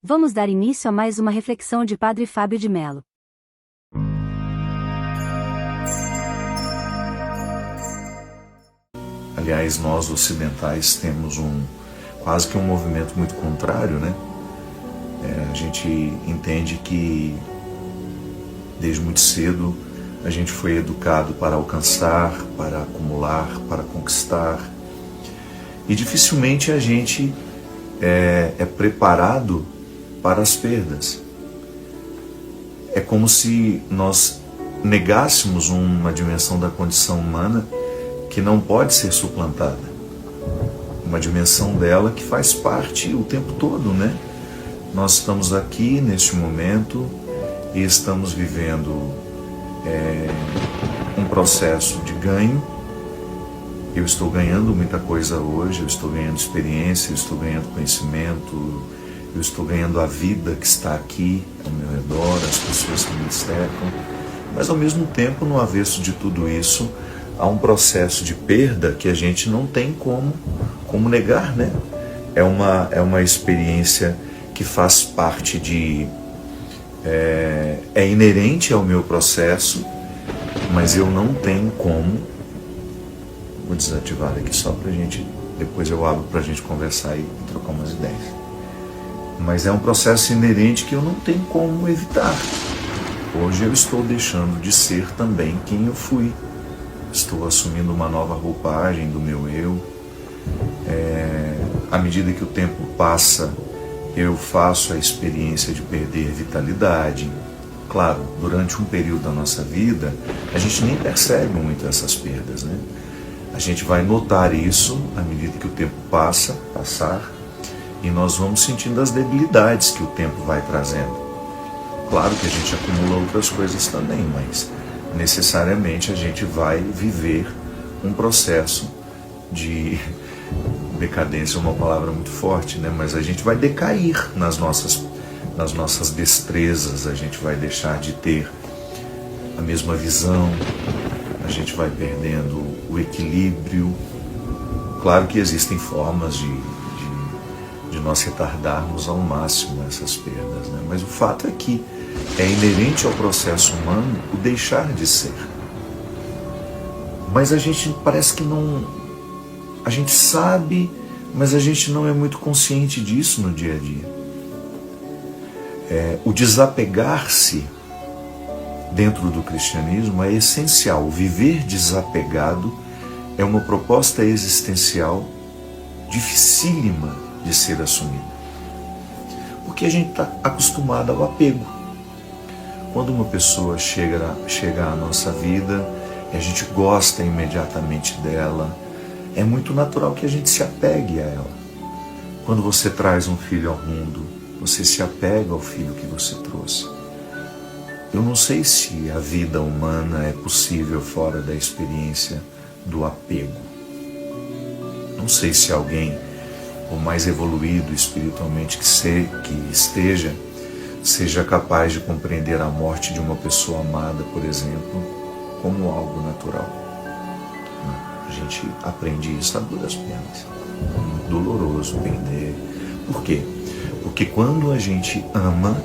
Vamos dar início a mais uma reflexão de Padre Fábio de Mello. Aliás, nós ocidentais temos quase que um movimento muito contrário, né? A gente entende que desde muito cedo a gente foi educado para alcançar, para acumular, para conquistar. E dificilmente a gente é preparado para as perdas. É como se nós negássemos uma dimensão da condição humana que não pode ser suplantada. Uma dimensão dela que faz parte o tempo todo, né? Nós estamos aqui neste momento e estamos vivendo um processo de ganho. Eu estou ganhando muita coisa hoje, eu estou ganhando experiência, eu estou ganhando conhecimento, eu estou ganhando a vida que está aqui ao meu redor, as pessoas que me cercam. Mas ao mesmo tempo, no avesso de tudo isso, há um processo de perda que a gente não tem como negar, né? É uma experiência que faz parte é inerente ao meu processo, mas eu não tenho como. Vou desativar aqui só pra gente, depois eu abro pra gente conversar e trocar umas ideias. Mas é um processo inerente que eu não tenho como evitar. Hoje eu estou deixando de ser também quem eu fui. Estou assumindo uma nova roupagem do meu eu. À medida que o tempo passa, eu faço a experiência de perder vitalidade. Claro, durante um período da nossa vida, a gente nem percebe muito essas perdas, né? A gente vai notar isso à medida que o tempo passar, e nós vamos sentindo as debilidades que o tempo vai trazendo. Claro que a gente acumula outras coisas também, mas necessariamente a gente vai viver um processo de decadência, é uma palavra muito forte, né? Mas a gente vai decair nas nossas destrezas, a gente vai deixar de ter a mesma visão, a gente vai perdendo o equilíbrio. Claro que existem formas de nós retardarmos ao máximo essas perdas, né? Mas o fato é que é inerente ao processo humano o deixar de ser. Mas a gente parece que não... A gente sabe, mas a gente não é muito consciente disso no dia a dia. O desapegar-se dentro do cristianismo é essencial. O viver desapegado é uma proposta existencial dificílima de ser assumida. Porque a gente está acostumado ao apego. Quando uma pessoa chega à nossa vida e a gente gosta imediatamente dela, é muito natural que a gente se apegue a ela. Quando você traz um filho ao mundo, você se apega ao filho que você trouxe. Eu não sei se a vida humana é possível fora da experiência do apego. Não sei se alguém, o mais evoluído espiritualmente que esteja, seja capaz de compreender a morte de uma pessoa amada, por exemplo, como algo natural. A gente aprende isso a duras penas. É muito doloroso perder. Por quê? Porque quando a gente ama,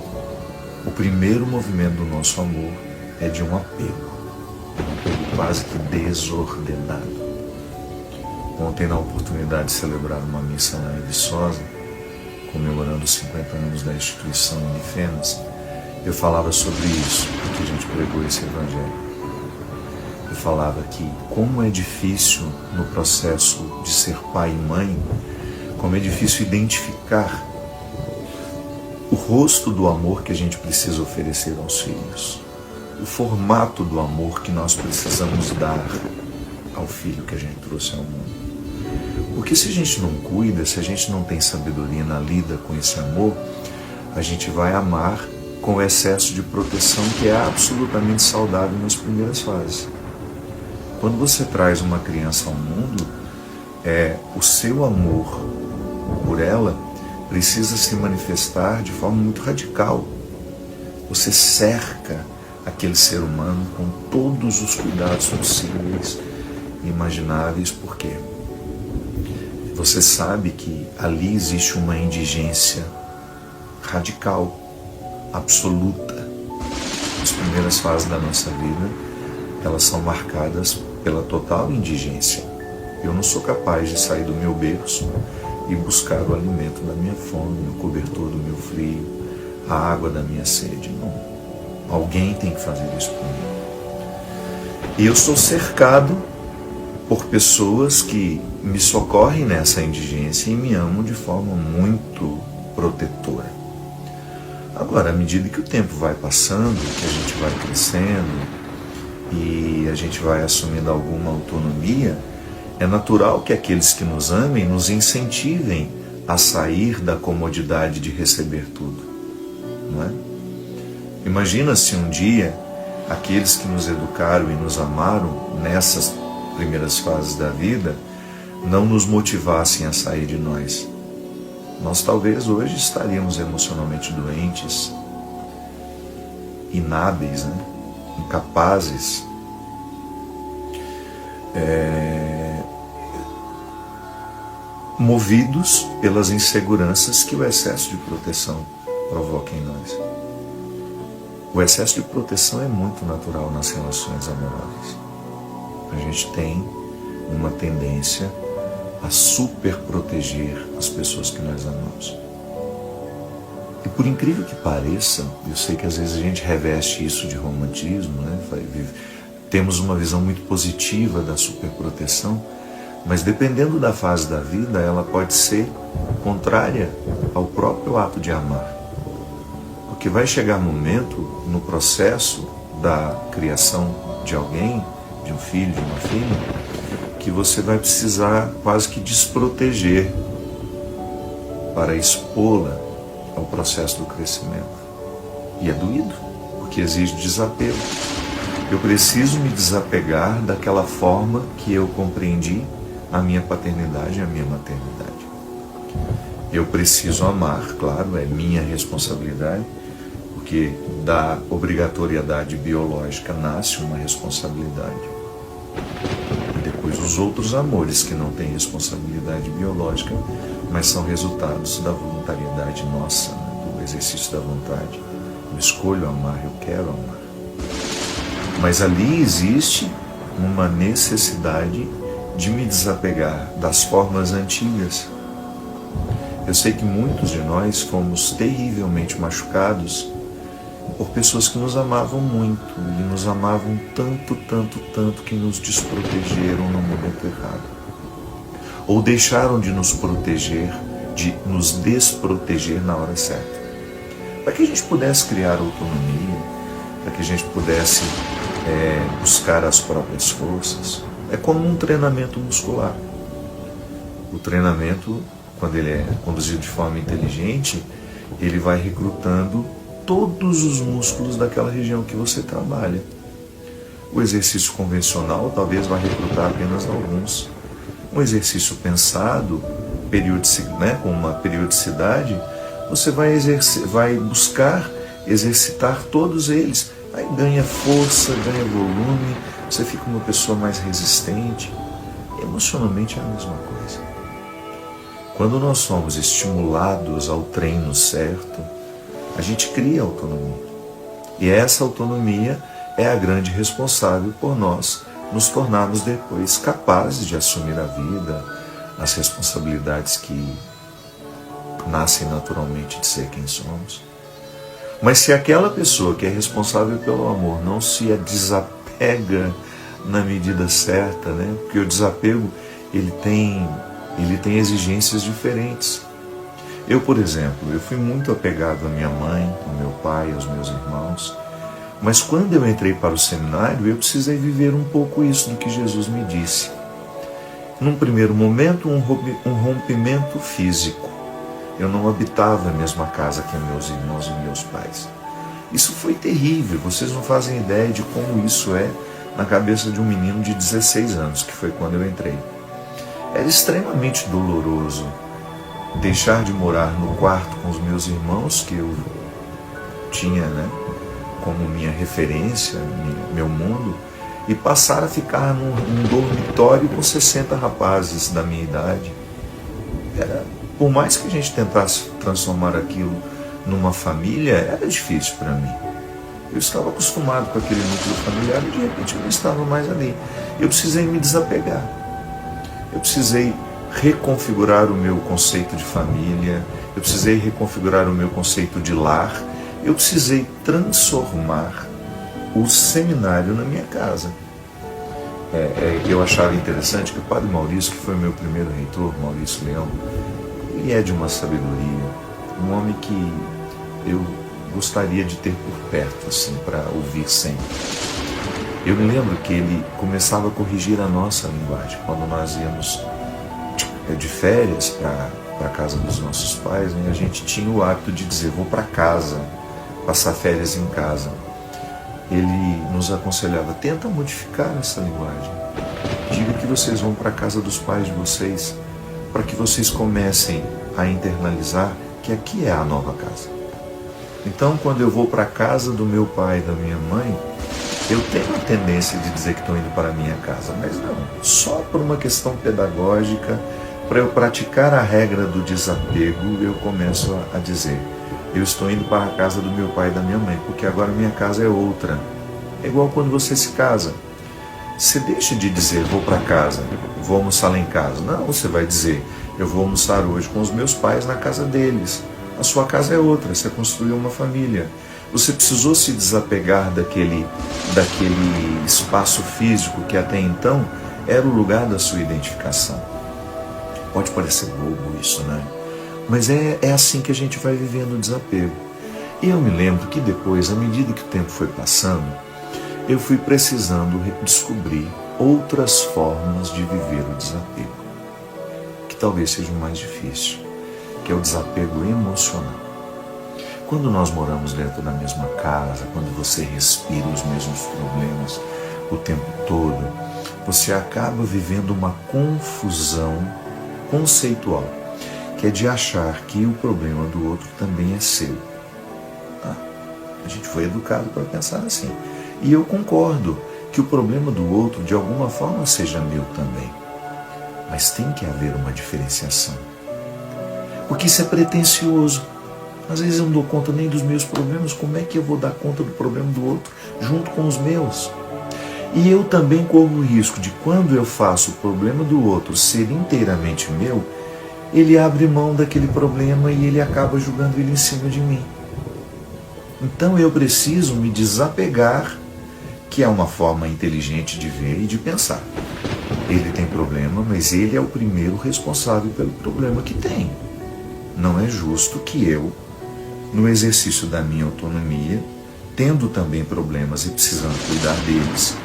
o primeiro movimento do nosso amor é de um apego quase que desordenado. Ontem, na oportunidade de celebrar uma missa lá em Viçosa, comemorando os 50 anos da instituição Unifenas, eu falava sobre isso, porque a gente pregou esse evangelho. Eu falava que como é difícil no processo de ser pai e mãe, como é difícil identificar o rosto do amor que a gente precisa oferecer aos filhos, o formato do amor que nós precisamos dar ao filho que a gente trouxe ao mundo. Porque se a gente não cuida, se a gente não tem sabedoria na lida com esse amor, a gente vai amar com o excesso de proteção que é absolutamente saudável nas primeiras fases. Quando você traz uma criança ao mundo, o seu amor por ela precisa se manifestar de forma muito radical. Você cerca aquele ser humano com todos os cuidados possíveis e imagináveis, por quê? Você sabe que ali existe uma indigência radical, absoluta. As primeiras fases da nossa vida, elas são marcadas pela total indigência. Eu não sou capaz de sair do meu berço e buscar o alimento da minha fome, o cobertor do meu frio, a água da minha sede. Não. Alguém tem que fazer isso por mim. E eu sou cercado por pessoas que me socorrem nessa indigência e me amam de forma muito protetora. Agora, à medida que o tempo vai passando, que a gente vai crescendo e a gente vai assumindo alguma autonomia, é natural que aqueles que nos amem nos incentivem a sair da comodidade de receber tudo, não é? Imagina se um dia aqueles que nos educaram e nos amaram nessas primeiras fases da vida não nos motivassem a sair de nós. Nós talvez hoje estaríamos emocionalmente doentes, inábeis, né? Incapazes, movidos pelas inseguranças que o excesso de proteção provoca em nós. O excesso de proteção é muito natural nas relações amorosas. A gente tem uma tendência a super proteger as pessoas que nós amamos. E por incrível que pareça, eu sei que às vezes a gente reveste isso de romantismo, né? Temos uma visão muito positiva da superproteção, mas dependendo da fase da vida, ela pode ser contrária ao próprio ato de amar. Porque vai chegar um momento no processo da criação de alguém, de um filho, de uma filha, que você vai precisar quase que desproteger para expô-la ao processo do crescimento. E é doído, porque exige desapego. Eu preciso me desapegar daquela forma que eu compreendi a minha paternidade e a minha maternidade. Eu preciso amar, claro, é minha responsabilidade, porque da obrigatoriedade biológica nasce uma responsabilidade. E depois os outros amores que não têm responsabilidade biológica, mas são resultados da voluntariedade nossa, né, do exercício da vontade. Eu escolho amar, eu quero amar. Mas ali existe uma necessidade de me desapegar das formas antigas. Eu sei que muitos de nós fomos terrivelmente machucados por pessoas que nos amavam muito e nos amavam tanto, tanto, tanto que nos desprotegeram no momento errado. Ou deixaram de nos proteger, de nos desproteger na hora certa. Para que a gente pudesse criar autonomia, para que a gente pudesse buscar as próprias forças, é como um treinamento muscular. O treinamento, quando ele é conduzido de forma inteligente, ele vai recrutando todos os músculos daquela região que você trabalha. O exercício convencional talvez vá recrutar apenas alguns. Um exercício pensado, com uma periodicidade, você vai buscar exercitar todos eles. Aí ganha força, ganha volume, você fica uma pessoa mais resistente. Emocionalmente é a mesma coisa. Quando nós somos estimulados ao treino certo, a gente cria autonomia. E essa autonomia é a grande responsável por nós nos tornarmos depois capazes de assumir a vida, as responsabilidades que nascem naturalmente de ser quem somos. Mas se aquela pessoa que é responsável pelo amor não se desapega na medida certa, né? Porque o desapego ele tem exigências diferentes. Eu, por exemplo, eu fui muito apegado à minha mãe, ao meu pai, aos meus irmãos, mas quando eu entrei para o seminário, eu precisei viver um pouco isso do que Jesus me disse. Num primeiro momento, um rompimento físico. Eu não habitava a mesma casa que meus irmãos e meus pais. Isso foi terrível, vocês não fazem ideia de como isso é na cabeça de um menino de 16 anos, que foi quando eu entrei. Era extremamente doloroso deixar de morar no quarto com os meus irmãos, que eu tinha, né, como minha referência, meu mundo, e passar a ficar num dormitório com 60 rapazes da minha idade. Por mais que a gente tentasse transformar aquilo numa família era difícil para mim. Eu estava acostumado com aquele núcleo familiar e de repente eu não estava mais ali. Eu precisei me desapegar. Eu precisei reconfigurar o meu conceito de família, eu precisei reconfigurar o meu conceito de lar, eu precisei transformar o seminário na minha casa. Eu achava interessante que o Padre Maurício, que foi o meu primeiro reitor, Maurício Leão, ele é de uma sabedoria, um homem que eu gostaria de ter por perto, assim, para ouvir sempre. Eu me lembro que ele começava a corrigir a nossa linguagem quando nós íamos de férias para a casa dos nossos pais, né? A gente tinha o hábito de dizer: vou para casa, passar férias em casa. Ele nos aconselhava: tenta modificar essa linguagem. Diga que vocês vão para a casa dos pais de vocês, para que vocês comecem a internalizar que aqui é a nova casa. Então, quando eu vou para a casa do meu pai e da minha mãe, eu tenho a tendência de dizer que estou indo para a minha casa, mas não, só por uma questão pedagógica, para eu praticar a regra do desapego, eu começo a dizer: eu estou indo para a casa do meu pai e da minha mãe, porque agora minha casa é outra. É igual quando você se casa. Você deixa de dizer: vou para casa, vou almoçar lá em casa. Não, você vai dizer: eu vou almoçar hoje com os meus pais na casa deles. A sua casa é outra, você construiu uma família. Você precisou se desapegar daquele espaço físico que até então era o lugar da sua identificação. Pode parecer bobo isso, né? Mas é assim que a gente vai vivendo o desapego. E eu me lembro que depois, à medida que o tempo foi passando, eu fui precisando descobrir outras formas de viver o desapego, que talvez seja o mais difícil, que é o desapego emocional. Quando nós moramos dentro da mesma casa, quando você respira os mesmos problemas o tempo todo, você acaba vivendo uma confusão conceitual, que é de achar que o problema do outro também é seu. A gente foi educado para pensar assim. E eu concordo que o problema do outro, de alguma forma, seja meu também. Mas tem que haver uma diferenciação. Porque isso é pretensioso. Às vezes eu não dou conta nem dos meus problemas, como é que eu vou dar conta do problema do outro junto com os meus? E eu também corro o risco de, quando eu faço o problema do outro ser inteiramente meu, ele abre mão daquele problema e ele acaba julgando ele em cima de mim. Então eu preciso me desapegar, que é uma forma inteligente de ver e de pensar. Ele tem problema, mas ele é o primeiro responsável pelo problema que tem. Não é justo que eu, no exercício da minha autonomia, tendo também problemas e precisando cuidar deles,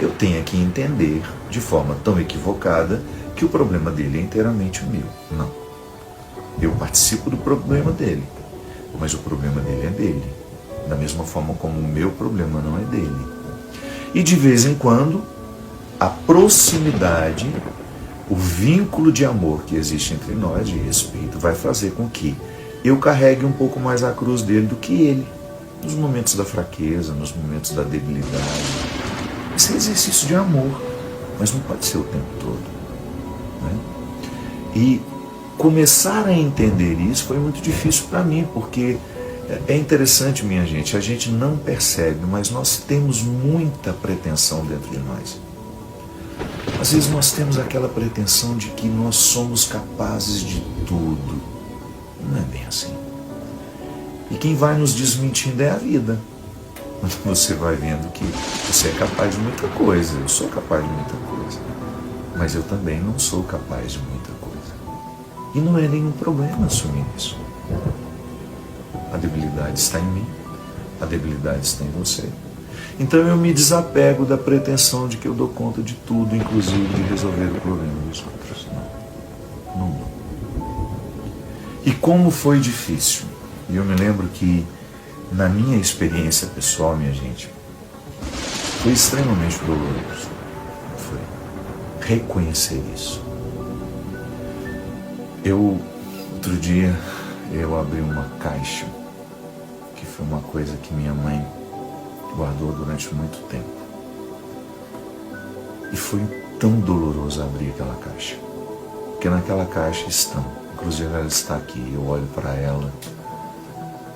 eu tenha que entender de forma tão equivocada que o problema dele é inteiramente meu. Não. Eu participo do problema dele, mas o problema dele é dele, da mesma forma como o meu problema não é dele. E de vez em quando, a proximidade, o vínculo de amor que existe entre nós, de respeito, vai fazer com que eu carregue um pouco mais a cruz dele do que ele, nos momentos da fraqueza, nos momentos da debilidade. Esse é exercício de amor, mas não pode ser o tempo todo, né? E começar a entender isso foi muito difícil para mim, porque é interessante, minha gente, a gente não percebe, mas nós temos muita pretensão dentro de nós. Às vezes nós temos aquela pretensão de que nós somos capazes de tudo. Não é bem assim. E quem vai nos desmentindo é a vida. Você vai vendo que você é capaz de muita coisa, eu sou capaz de muita coisa, mas eu também não sou capaz de muita coisa. E não é nenhum problema assumir isso. A debilidade está em mim, a debilidade está em você. Então eu me desapego da pretensão de que eu dou conta de tudo, inclusive de resolver o problema dos outros. Não dou. E como foi difícil. E eu me lembro que, na minha experiência pessoal, minha gente, foi extremamente doloroso. Foi reconhecer isso. Outro dia, eu abri uma caixa, que foi uma coisa que minha mãe guardou durante muito tempo. E foi tão doloroso abrir aquela caixa. Porque naquela caixa estão, inclusive ela está aqui, eu olho para ela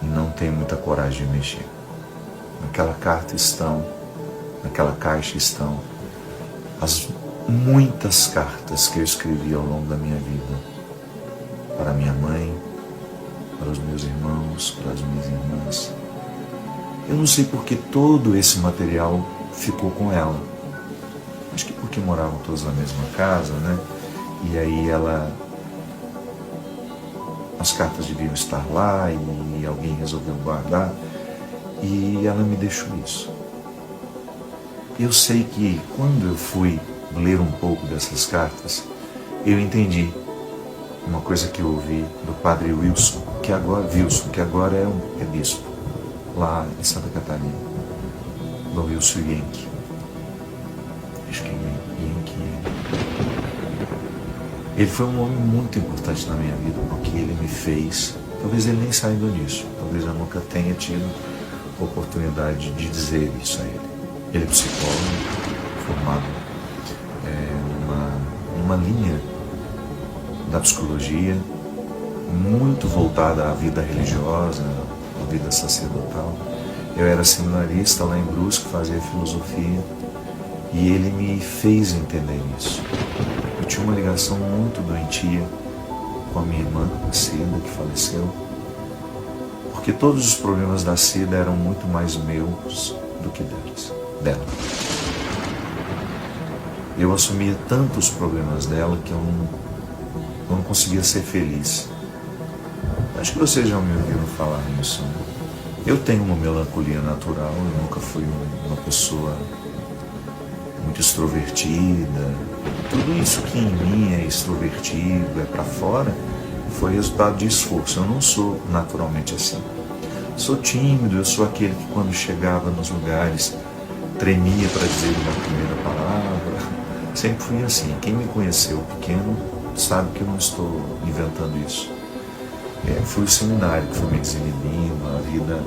e não tenho muita coragem de mexer. Naquela caixa estão as muitas cartas que eu escrevi ao longo da minha vida, para minha mãe, para os meus irmãos, para as minhas irmãs. Eu não sei porque todo esse material ficou com ela. Acho que porque moravam todos na mesma casa, né? E aí as cartas deviam estar lá e alguém resolveu guardar e ela me deixou isso. Eu sei que quando eu fui ler um pouco dessas cartas, eu entendi uma coisa que eu ouvi do padre Wilson, que agora é bispo, lá em Santa Catarina, do Wilson Yankee. Acho que é Yankee. Ele foi um homem muito importante na minha vida, porque ele me fez, talvez ele nem saiba disso, talvez eu nunca tenha tido oportunidade de dizer isso a ele. Ele é psicólogo, formado numa linha da psicologia, muito voltada à vida religiosa, à vida sacerdotal. Eu era seminarista lá em Brusque, fazia filosofia, e ele me fez entender isso. Eu tinha uma ligação muito doentia com a minha irmã, a Cida, que faleceu, porque todos os problemas da Cida eram muito mais meus do que dela. Eu assumia tanto os problemas dela que eu não conseguia ser feliz. Acho que vocês já me ouviram falar nisso. Eu tenho uma melancolia natural, eu nunca fui uma pessoa muito extrovertida. Tudo isso que em mim é extrovertido, é para fora, foi resultado de esforço. Eu não sou naturalmente assim. Sou tímido, eu sou aquele que quando chegava nos lugares tremia para dizer uma primeira palavra. Sempre fui assim. Quem me conheceu pequeno sabe que eu não estou inventando isso. Foi o seminário que foi me desinibindo, a vida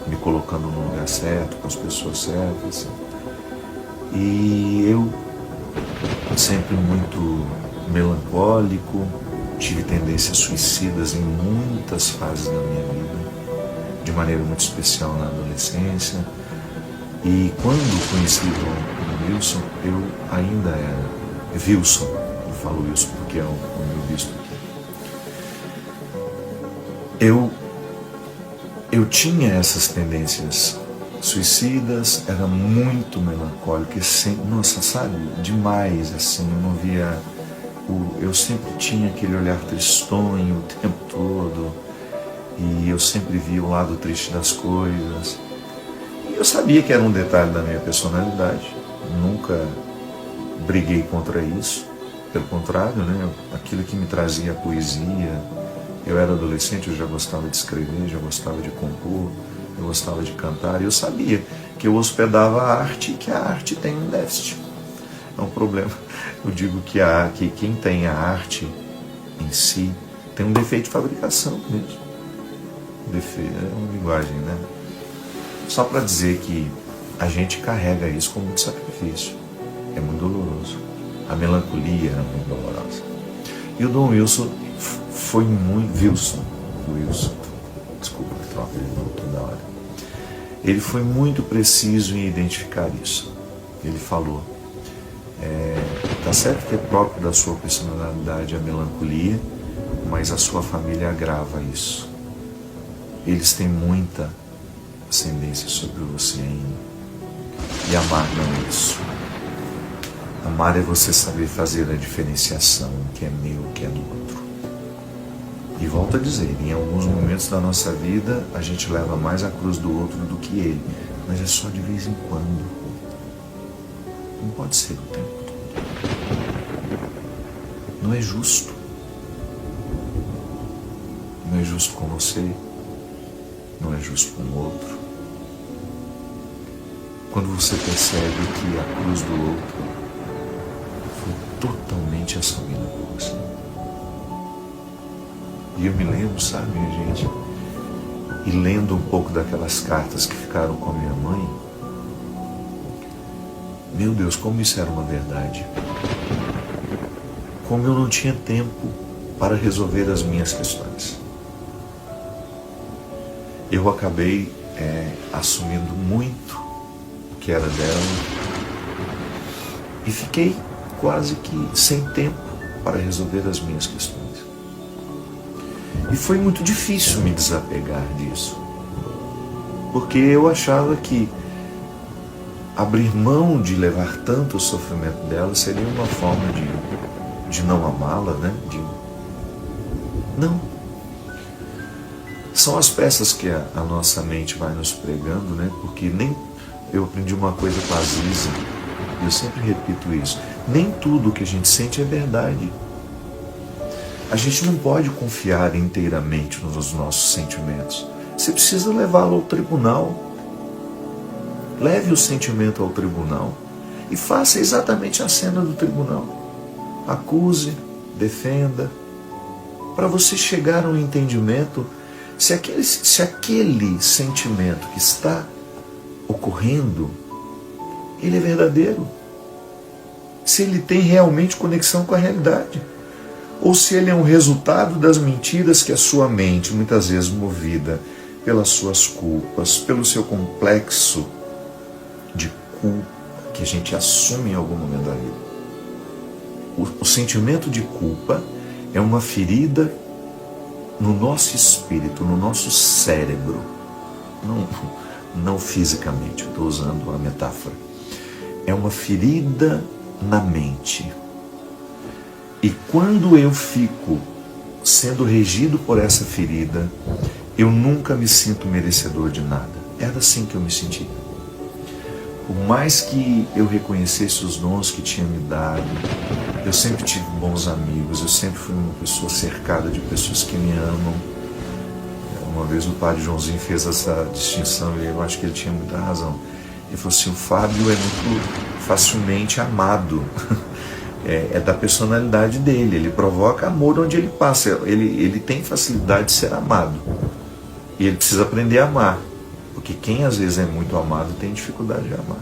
me colocando no lugar certo, com as pessoas certas. E eu, sempre muito melancólico, tive tendências suicidas em muitas fases da minha vida, de maneira muito especial na adolescência. E quando conheci o Wilson, eu ainda era Wilson, eu falo Wilson porque é o meu bispo aqui. Eu tinha essas tendências suicidas, era muito melancólico, nossa, sabe, demais, assim, eu não via, eu sempre tinha aquele olhar tristonho o tempo todo, e eu sempre via o lado triste das coisas. Eu sabia que era um detalhe da minha personalidade, nunca briguei contra isso, pelo contrário, né? Aquilo que me trazia a poesia. Eu era adolescente, eu já gostava de escrever, já gostava de compor, eu gostava de cantar, e eu sabia que eu hospedava a arte e que a arte tem um déficit. É um problema. Eu digo que quem tem a arte em si tem um defeito de fabricação mesmo. Defeito, é uma linguagem, né? Só para dizer que a gente carrega isso com muito sacrifício. É muito doloroso. A melancolia é muito dolorosa. E o Dom Wilson foi muito... Wilson, desculpa, troca de nome toda hora. Ele foi muito preciso em identificar isso. Ele falou, tá certo que é próprio da sua personalidade a melancolia, mas a sua família agrava isso. Eles têm muita ascendência sobre você ainda. E amar não é isso. Amar é você saber fazer a diferenciação, o que é meu, o que é do outro. E volto a dizer, em alguns momentos da nossa vida, a gente leva mais a cruz do outro do que ele. Mas é só de vez em quando. Não pode ser o tempo todo. Não é justo. Não é justo com você. Não é justo com o outro. Quando você percebe que a cruz do outro foi totalmente assumida por você. E eu me lembro, sabe, minha gente, e lendo um pouco daquelas cartas que ficaram com a minha mãe, meu Deus, como isso era uma verdade. Como eu não tinha tempo para resolver as minhas questões. eu acabei assumindo muito o que era dela e fiquei quase que sem tempo para resolver as minhas questões. E foi muito difícil me desapegar disso, porque eu achava que abrir mão de levar tanto o sofrimento dela seria uma forma de não amá-la, né? Não. São as peças que a nossa mente vai nos pregando, né? Porque eu aprendi uma coisa com a Aziza, e eu sempre repito isso: nem tudo que a gente sente é verdade. A gente não pode confiar inteiramente nos nossos sentimentos. Você precisa levá-lo ao tribunal. Leve o sentimento ao tribunal e faça exatamente a cena do tribunal. Acuse, defenda, para você chegar a um entendimento se aquele sentimento que está ocorrendo, ele é verdadeiro. Se ele tem realmente conexão com a realidade. Ou se ele é um resultado das mentiras que a sua mente, muitas vezes movida pelas suas culpas, pelo seu complexo de culpa que a gente assume em algum momento da vida. O sentimento de culpa é uma ferida no nosso espírito, no nosso cérebro. Não fisicamente, eu estou usando a metáfora. É uma ferida na mente. E quando eu fico sendo regido por essa ferida, eu nunca me sinto merecedor de nada. Era assim que eu me sentia. Por mais que eu reconhecesse os dons que tinha me dado, eu sempre tive bons amigos, eu sempre fui uma pessoa cercada de pessoas que me amam. Uma vez o padre Joãozinho fez essa distinção e eu acho que ele tinha muita razão. Ele falou assim: o Fábio é muito facilmente amado. É da personalidade dele, ele provoca amor onde ele passa, ele tem facilidade de ser amado. E ele precisa aprender a amar, porque quem às vezes é muito amado tem dificuldade de amar.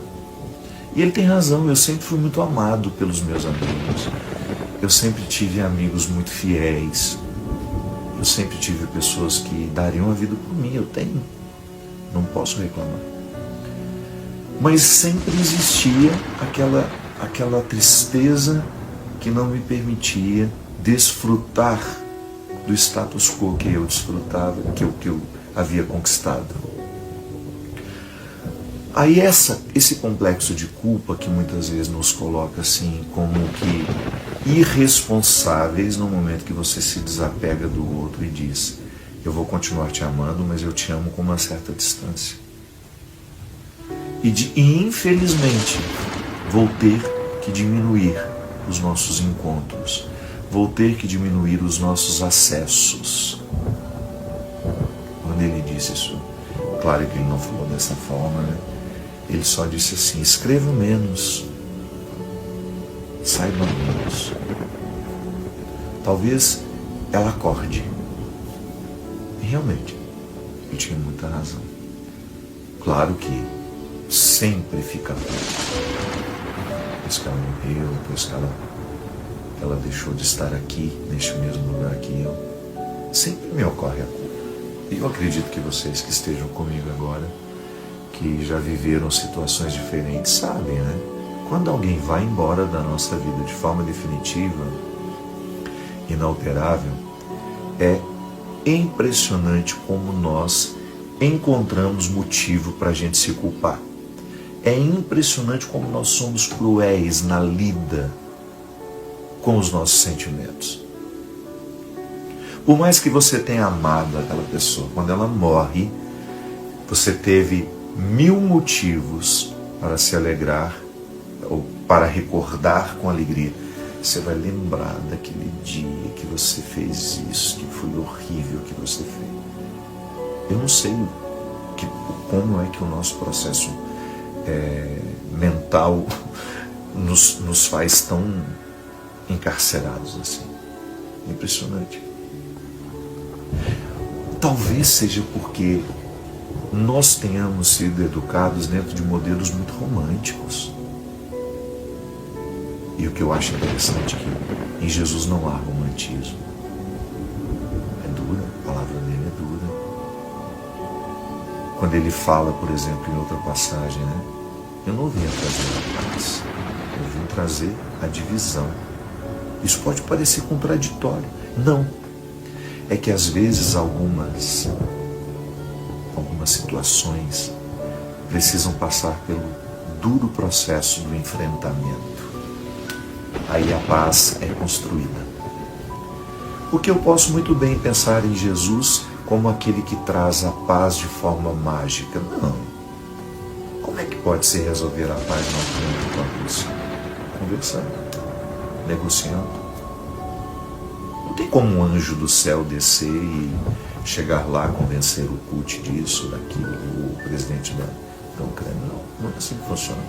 E ele tem razão, eu sempre fui muito amado pelos meus amigos. Eu sempre tive amigos muito fiéis. Eu sempre tive pessoas que dariam a vida por mim, eu tenho. Não posso reclamar. Mas sempre existia aquela tristeza que não me permitia desfrutar do status quo que eu desfrutava, que eu havia conquistado. Aí esse complexo de culpa que muitas vezes nos coloca assim como que irresponsáveis no momento que você se desapega do outro e diz: eu vou continuar te amando, mas eu te amo com uma certa distância. E infelizmente vou ter que diminuir os nossos encontros, vou ter que diminuir os nossos acessos. Quando ele disse isso, claro que ele não falou dessa forma, né? Ele só disse assim: escreva menos, saiba menos. Talvez ela acorde. E realmente, ele tinha muita razão. Claro que sempre fica pouco. Depois que ela morreu, depois que ela deixou de estar aqui, neste mesmo lugar que eu, sempre me ocorre a culpa. E eu acredito que vocês que estejam comigo agora, que já viveram situações diferentes, sabem, né? Quando alguém vai embora da nossa vida de forma definitiva, inalterável, é impressionante como nós encontramos motivo para a gente se culpar. É impressionante como nós somos cruéis na lida com os nossos sentimentos. Por mais que você tenha amado aquela pessoa, quando ela morre, você teve 1000 motivos para se alegrar ou para recordar com alegria. Você vai lembrar daquele dia que você fez isso, que foi horrível que você fez. Eu não sei como é que o nosso processo mental nos faz tão encarcerados assim. Impressionante. Talvez seja porque nós tenhamos sido educados dentro de modelos muito românticos. E o que eu acho interessante é que em Jesus não há romantismo. É dura, a palavra dele é dura. Quando ele fala, por exemplo, em outra passagem, né? Eu não vim trazer a paz, eu vim trazer a divisão. Isso pode parecer contraditório. Não. É que às vezes algumas situações precisam passar pelo duro processo do enfrentamento. Aí a paz é construída. Porque eu posso muito bem pensar em Jesus como aquele que traz a paz de forma mágica. Não. Como é que pode se resolver a paz não frente com a Rússia? Conversando, negociando. Não tem como um anjo do céu descer e chegar lá, convencer o Putin disso, daquilo, o presidente da Ucrânia. Não é assim que funciona.